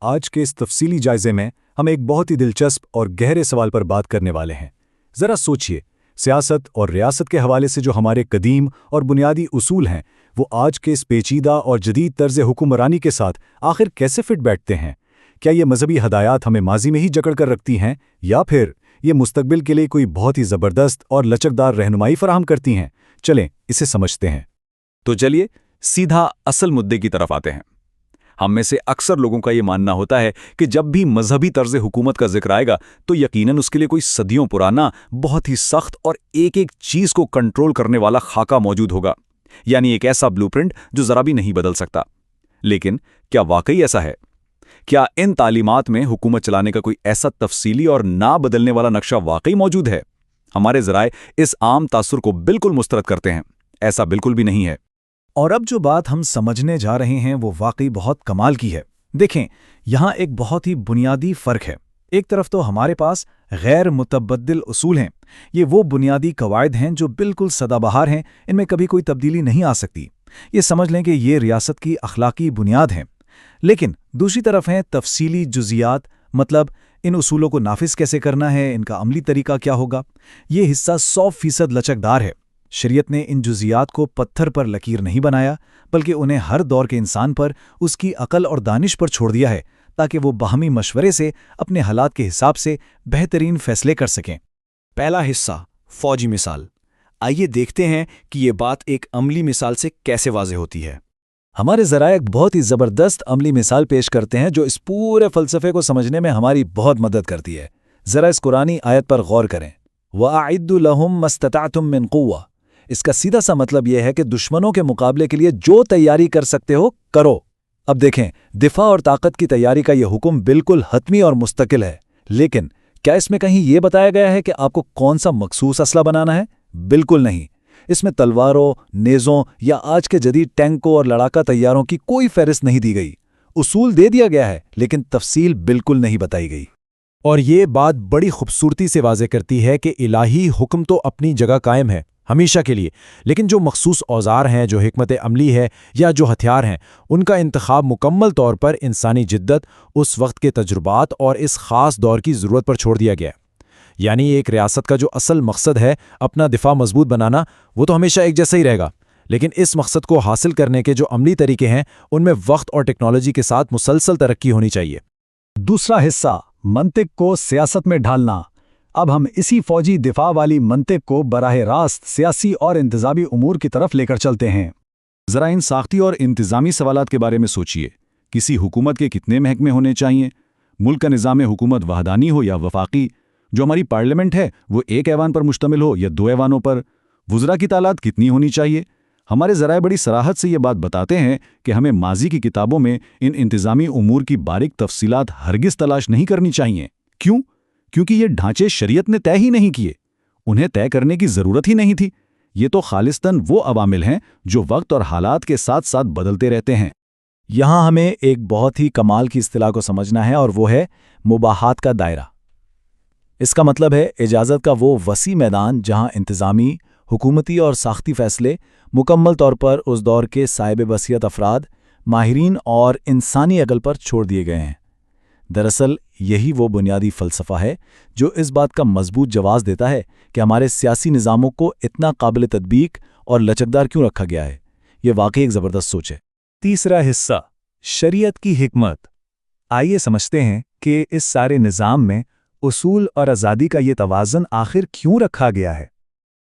آج کے اس تفصیلی جائزے میں ہم ایک بہت ہی دلچسپ اور گہرے سوال پر بات کرنے والے ہیں۔ ذرا سوچئے، سیاست اور ریاست کے حوالے سے جو ہمارے قدیم اور بنیادی اصول ہیں وہ آج کے اس پیچیدہ اور جدید طرز حکمرانی کے ساتھ آخر کیسے فٹ بیٹھتے ہیں؟ کیا یہ مذہبی ہدایات ہمیں ماضی میں ہی جکڑ کر رکھتی ہیں یا پھر یہ مستقبل کے لیے کوئی بہت ہی زبردست اور لچکدار رہنمائی فراہم کرتی ہیں؟ چلیں اسے سمجھتے ہیں۔ تو چلیے سیدھا اصل مدے کی طرف آتے ہیں۔ ہم میں سے اکثر لوگوں کا یہ ماننا ہوتا ہے کہ جب بھی مذہبی طرز حکومت کا ذکر آئے گا تو یقیناً اس کے لیے کوئی صدیوں پرانا بہت ہی سخت اور ایک ایک چیز کو کنٹرول کرنے والا خاکہ موجود ہوگا، یعنی ایک ایسا بلو پرنٹ جو ذرا بھی نہیں بدل سکتا۔ لیکن کیا واقعی ایسا ہے؟ کیا ان تعلیمات میں حکومت چلانے کا کوئی ایسا تفصیلی اور نہ بدلنے والا نقشہ واقعی موجود ہے؟ ہمارے ذرائع اس عام تاثر کو بالکل مسترد کرتے ہیں، ایسا بالکل بھی نہیں ہے۔ اور اب جو بات ہم سمجھنے جا رہے ہیں وہ واقعی بہت کمال کی ہے۔ دیکھیں، یہاں ایک بہت ہی بنیادی فرق ہے۔ ایک طرف تو ہمارے پاس غیر متبدل اصول ہیں، یہ وہ بنیادی قواعد ہیں جو بالکل سدا بہار ہیں، ان میں کبھی کوئی تبدیلی نہیں آ سکتی۔ یہ سمجھ لیں کہ یہ ریاست کی اخلاقی بنیاد ہیں۔ لیکن دوسری طرف ہیں تفصیلی جزیات، مطلب ان اصولوں کو نافذ کیسے کرنا ہے، ان کا عملی طریقہ کیا ہوگا۔ یہ حصہ 100% لچکدار ہے۔ شریعت نے ان جزیات کو پتھر پر لکیر نہیں بنایا، بلکہ انہیں ہر دور کے انسان پر اس کی عقل اور دانش پر چھوڑ دیا ہے تاکہ وہ باہمی مشورے سے اپنے حالات کے حساب سے بہترین فیصلے کر سکیں۔ پہلا حصہ، فوجی مثال۔ آئیے دیکھتے ہیں کہ یہ بات ایک عملی مثال سے کیسے واضح ہوتی ہے۔ ہمارے ذرائع ایک بہت ہی زبردست عملی مثال پیش کرتے ہیں جو اس پورے فلسفے کو سمجھنے میں ہماری بہت مدد کرتی ہے۔ ذرا اس قرآنی آیت پر غور کریں، وَأَعِدُّوا لَهُم مَّا اسْتَطَعْتُم مِّن قُوَّةٍ۔ اس کا سیدھا سا مطلب یہ ہے کہ دشمنوں کے مقابلے کے لیے جو تیاری کر سکتے ہو کرو۔ اب دیکھیں، دفاع اور طاقت کی تیاری کا یہ حکم بالکل حتمی اور مستقل ہے، لیکن کیا اس میں کہیں یہ بتایا گیا ہے کہ آپ کو کون سا مخصوص اسلحہ بنانا ہے؟ بالکل نہیں۔ اس میں تلواروں، نیزوں یا آج کے جدید ٹینکوں اور لڑاکا طیاروں کی کوئی فہرست نہیں دی گئی۔ اصول دے دیا گیا ہے لیکن تفصیل بالکل نہیں بتائی گئی۔ اور یہ بات بڑی خوبصورتی سے واضح کرتی ہے کہ الہی حکم تو اپنی جگہ قائم ہے ہمیشہ کے لیے، لیکن جو مخصوص اوزار ہیں، جو حکمت عملی ہے یا جو ہتھیار ہیں، ان کا انتخاب مکمل طور پر انسانی جدت، اس وقت کے تجربات اور اس خاص دور کی ضرورت پر چھوڑ دیا گیا ہے۔ یعنی ایک ریاست کا جو اصل مقصد ہے اپنا دفاع مضبوط بنانا، وہ تو ہمیشہ ایک جیسا ہی رہے گا، لیکن اس مقصد کو حاصل کرنے کے جو عملی طریقے ہیں ان میں وقت اور ٹیکنالوجی کے ساتھ مسلسل ترقی ہونی چاہیے۔ دوسرا حصہ، منطق کو سیاست میں ڈھالنا۔ اب ہم اسی فوجی دفاع والی منطق کو براہ راست سیاسی اور انتظامی امور کی طرف لے کر چلتے ہیں۔ ذرا ان ساختی اور انتظامی سوالات کے بارے میں سوچئے۔ کسی حکومت کے کتنے محکمے ہونے چاہیے؟ ملک کا نظام حکومت وحدانی ہو یا وفاقی؟ جو ہماری پارلیمنٹ ہے وہ ایک ایوان پر مشتمل ہو یا 2 ایوانوں پر؟ وزراء کی تعداد کتنی ہونی چاہیے؟ ہمارے ذرائع بڑی صراحت سے یہ بات بتاتے ہیں کہ ہمیں ماضی کی کتابوں میں ان انتظامی امور کی باریک تفصیلات ہرگز تلاش نہیں کرنی چاہیے۔ کیوں؟ کیونکہ یہ ڈھانچے شریعت نے طے ہی نہیں کیے، انہیں طے کرنے کی ضرورت ہی نہیں تھی۔ یہ تو خالصتاً وہ عوامل ہیں جو وقت اور حالات کے ساتھ ساتھ بدلتے رہتے ہیں۔ یہاں ہمیں ایک بہت ہی کمال کی اصطلاح کو سمجھنا ہے اور وہ ہے مباحات کا دائرہ۔ اس کا مطلب ہے اجازت کا وہ وسیع میدان جہاں انتظامی، حکومتی اور ساختی فیصلے مکمل طور پر اس دور کے صاحب بصیرت افراد، ماہرین اور انسانی عقل پر چھوڑ دیے گئے ہیں۔ دراصل یہی وہ بنیادی فلسفہ ہے جو اس بات کا مضبوط جواز دیتا ہے کہ ہمارے سیاسی نظاموں کو اتنا قابل تطبیق اور لچکدار کیوں رکھا گیا ہے۔ یہ واقعی ایک زبردست سوچ ہے۔ تیسرا حصہ، شریعت کی حکمت۔ آئیے سمجھتے ہیں کہ اس سارے نظام میں اصول اور آزادی کا یہ توازن آخر کیوں رکھا گیا ہے؟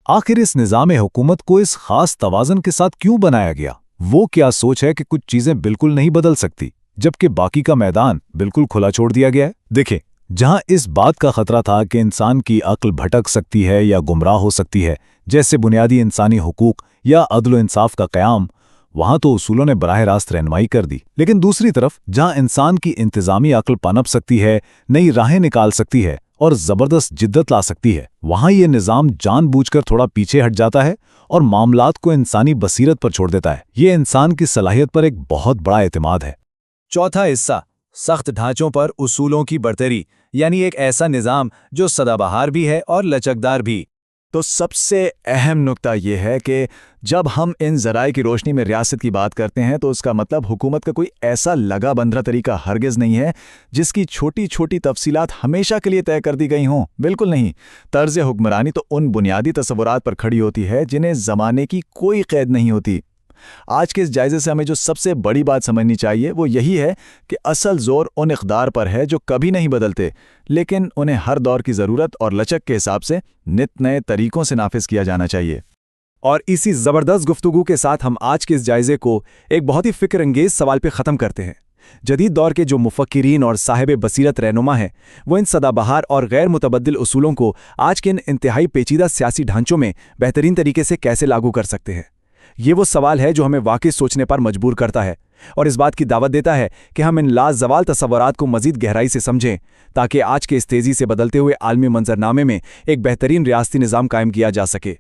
آخر اس نظام حکومت کو اس خاص توازن کے ساتھ کیوں بنایا گیا؟ وہ کیا سوچ ہے کہ کچھ چیزیں بالکل نہیں بدل سکتی جبکہ باقی کا میدان بالکل کھلا چھوڑ دیا گیا ہے؟ دیکھیں، جہاں اس بات کا خطرہ تھا کہ انسان کی عقل بھٹک سکتی ہے یا گمراہ ہو سکتی ہے، جیسے بنیادی انسانی حقوق یا عدل و انصاف کا قیام، وہاں تو اصولوں نے براہ راست رہنمائی کر دی۔ لیکن دوسری طرف جہاں انسان کی انتظامی عقل پنپ سکتی ہے، نئی راہیں نکال سکتی ہے اور زبردست جدت لا سکتی ہے، وہاں یہ نظام جان بوجھ کر تھوڑا پیچھے ہٹ جاتا ہے اور معاملات کو انسانی بصیرت پر چھوڑ دیتا ہے۔ یہ انسان کی صلاحیت پر ایک بہت بڑا اعتماد ہے۔ چوتھا حصہ، سخت ڈھانچوں پر اصولوں کی برتری، یعنی ایک ایسا نظام جو سدا بہار بھی ہے اور لچکدار بھی۔ تو سب سے اہم نکتہ یہ ہے کہ جب ہم ان ذرائع کی روشنی میں ریاست کی بات کرتے ہیں تو اس کا مطلب حکومت کا کوئی ایسا لگا بندھا طریقہ ہرگز نہیں ہے جس کی چھوٹی چھوٹی تفصیلات ہمیشہ کے لیے طے کر دی گئی ہوں، بالکل نہیں۔ طرز حکمرانی تو ان بنیادی تصورات پر کھڑی ہوتی ہے جنہیں زمانے کی کوئی قید نہیں ہوتی۔ آج کے اس جائزے سے ہمیں جو سب سے بڑی بات سمجھنی چاہیے وہ یہی ہے کہ اصل زور ان اقدار پر ہے جو کبھی نہیں بدلتے، لیکن انہیں ہر دور کی ضرورت اور لچک کے حساب سے نت نئے طریقوں سے نافذ کیا جانا چاہیے۔ اور اسی زبردست گفتگو کے ساتھ ہم آج کے اس جائزے کو ایک بہت ہی فکر انگیز سوال پہ ختم کرتے ہیں۔ جدید دور کے جو مفکرین اور صاحب بصیرت رہنما ہیں وہ ان سدا بہار اور غیر متبدل اصولوں کو آج کے ان انتہائی پیچیدہ سیاسی ڈھانچوں میں بہترین طریقے سے کیسے لاگو کر سکتے ہیں؟ یہ وہ سوال ہے جو ہمیں واقعی سوچنے پر مجبور کرتا ہے اور اس بات کی دعوت دیتا ہے کہ ہم ان لازوال تصورات کو مزید گہرائی سے سمجھیں تاکہ آج کے اس تیزی سے بدلتے ہوئے عالمی منظرنامے میں ایک بہترین ریاستی نظام قائم کیا جا سکے۔